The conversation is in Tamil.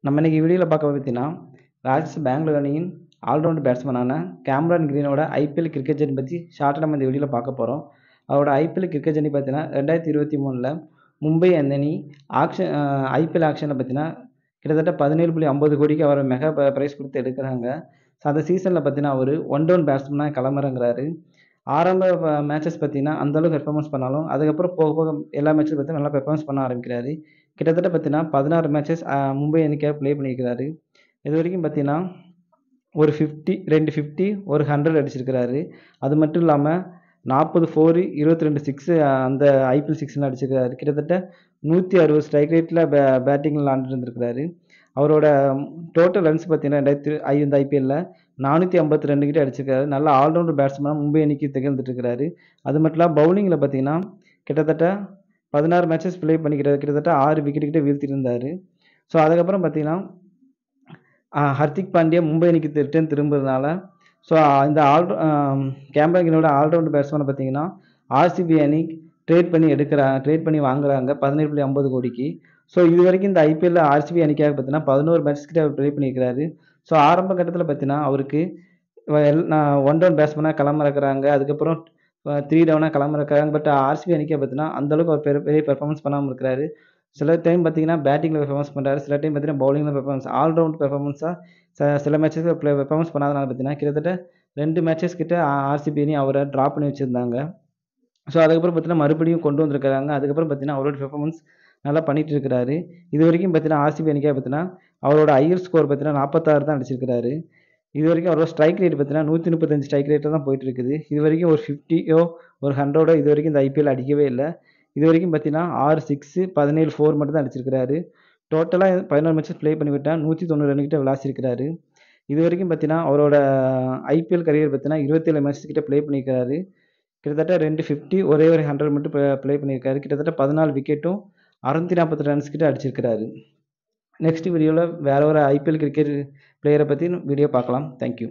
நம்ம இன்னைக்கு வீடியோவில் பார்க்க பார்த்தீங்கன்னா ராஜ்ஸ் பெங்களூர் அணியின் ஆல்ரவுண்ட் பேட்ஸ்மேனான கேமரான் கிரீனோட ஐபிஎல் கிரிக்கெட் ஜர்னி பற்றி ஷார்ட்டாக நம்ம இந்த வீடியோவில் பார்க்க போகிறோம். அவரோட ஐபிஎல் கிரிக்கெட் ஜர்னி பார்த்தீங்கன்னா 2023 மும்பை அந்த அணி ஐபிஎல் ஆக்ஷனில் பார்த்தீங்கன்னா கிட்டத்தட்ட 17.50 கோடிக்கு அவரை மெகா ப்ரைஸ் கொடுத்து எடுக்கிறாங்க. ஸோ அந்த சீசனில் பார்த்தீங்கன்னா அவர் ஒன் டவுன் பேட்ஸ்மேனாக களமிறங்குறாரு. ஆரம்ப மேட்சஸ் பார்த்தீங்கன்னா அந்தளவுக்கு பெர்ஃபார்மன்ஸ் பண்ணாலும் அதுக்கப்புறம் போக போக எல்லா மேட்சும் பார்த்தீங்கன்னா நல்லா பெர்ஃபார்மன்ஸ் பண்ண ஆரம்பிக்கிறாரு. கிட்டத்தட்ட பார்த்தீங்கன்னா 16 மேட்சஸ் மும்பை அணிக்காக ப்ளே பண்ணியிருக்கிறாரு. இது வரைக்கும் பார்த்தீங்கன்னா ஒரு 50 2 50 ஒரு 100 அடிச்சிருக்கிறாரு. அது மட்டும் இல்லாமல் 40 4 22 6 அந்த ஐபிஎல் 6ல அடிச்சிருக்கிறாரு. கிட்டத்தட்ட 160 ஸ்ட்ரைக் ரேட்டில் பேட்டிங்கில் விளாண்டுட்டு இருந்திருக்கிறாரு. அவரோட டோட்டல் ரன்ஸ் பார்த்தீங்கன்னா இந்த ஐபிஎல்லில் 452 கிட்ட அடிச்சிருக்காரு. நல்ல ஆல்ரவுண்டர் பேட்ஸ்மேனாக மும்பை அணிக்கு திகழ்ந்துட்டு இருக்கிறாரு. அது மட்டும் இல்லாமல் பவுலிங்கில் பார்த்தீங்கன்னா கிட்டத்தட்ட 16 மேட்சஸ் ப்ளே பண்ணிக்கிறாரு. கிட்டத்தட்ட 6 விக்கெட் கிட்ட வீழ்த்திட்டு இருந்தார். ஸோ அதுக்கப்புறம் பார்த்தீங்கன்னா ஹர்திக் பாண்டியா மும்பை அணிக்கு ரிட்டர்ன் திரும்புறதுனால ஸோ இந்த கேமரான் கிரீனோட ஆல்ரவுண்டர் பேட்ஸ்மேனை பார்த்தீங்கன்னா ஆர்சிபி அணி ட்ரேட் பண்ணி வாங்குறாங்க 17.50 கோடிக்கு. ஸோ இது வரைக்கும் இந்த ஐபிஎல்ல ஆர்சிபி அணிக்காக பார்த்தீங்கன்னா 11 மேட்சஸ் கிட்ட அவர் ப்ளே பண்ணியிருக்கிறாரு. ஸோ ஆரம்ப கட்டத்தில் பார்த்தீங்கன்னா அவருக்கு ஒன் டவுன் பேட்ஸ்மேனாக களமிறக்குறாங்க. அதுக்கப்புறம் 3 டவுனாக களமிறக்குறாங்க. பட் ஆர்சிபி அணிக்காக பார்த்தீங்கன்னா அந்தளவுக்கு அவர் பெரிய பெர்ஃபார்மன்ஸ் பண்ணாமல் இருக்கிறாரு. சில டைம் பார்த்தீங்கன்னா பேட்டிங்கில் பெர்ஃபார்மன்ஸ் பண்ணுறாரு. சில டைம் பார்த்தீங்கன்னா பவுலிங்கில் பெர்ஃபார்மன்ஸ் ஆல்ரவுண்ட் பெர்ஃபார்மன்ஸாக சில மேட்சஸில் பெர்ஃபார்மன்ஸ் பண்ணாதனால பார்த்தீங்கன்னா கிட்டத்தட்ட 2 மேட்சஸ் கிட்ட ஆர்சிபி அணி அவரை ட்ராப் பண்ணி வச்சுருந்தாங்க. ஸோ அதுக்கப்புறம் பார்த்தீங்கன்னா மறுபடியும் கொண்டு வந்திருக்கிறாங்க. அதுக்கப்புறம் பார்த்தீங்கன்னா அவரோட பெர்ஃபார்மன்ஸ் நல்லா பண்ணிட்டு இருக்கிறாரு. இது வரைக்கும் பார்த்தீங்கன்னா ஆர்சிபி அணிக்காக பார்த்தீங்கன்னா அவரோட ஹையர் ஸ்கோர் பார்த்தீங்கன்னா 46 தான் அடிச்சிருக்கிறாரு. இது வரைக்கும் அவரோட ஸ்ட்ரைக் ரேட் பார்த்தீங்கன்னா 135 ஸ்ட்ரைக் ரேட்டில் தான் போயிட்டு இருக்குது. இது வரைக்கும் ஒரு 50யோ ஒரு 100ஓ இது வரைக்கும் இந்த ஐபிஎல் அடிக்கவே இல்லை. இது வரைக்கும் பார்த்தீங்கன்னா 6 6 17 4 மட்டும் தான் அடிச்சிருக்கிறாரு. டோட்டலாக 11 மேட்சஸ் ப்ளே பண்ணி விட்டால் 190 ரன் கிட்ட விளாசிருக்கிறாரு. இது வரைக்கும் பார்த்தீங்கன்னா அவரோட ஐபிஎல் கரியர் பார்த்தீங்கன்னா 27 மேட்சஸ் கிட்ட ப்ளே பண்ணியிருக்கிறாரு. கிட்டத்தட்ட 2 50 ஒரே ஒரு 100 மட்டும் ப்ளே பண்ணியிருக்காரு. கிட்டத்தட்ட 14 விக்கெட்டும் 642 ரன்ஸ் கிட்ட அடிச்சிருக்கிறாரு. நெக்ஸ்ட் வீடியோவில் வேற ஒரு ஐபிஎல் கிரிக்கெட் பிளேயரை பற்றி வீடியோ பார்க்கலாம். தேங்க்யூ.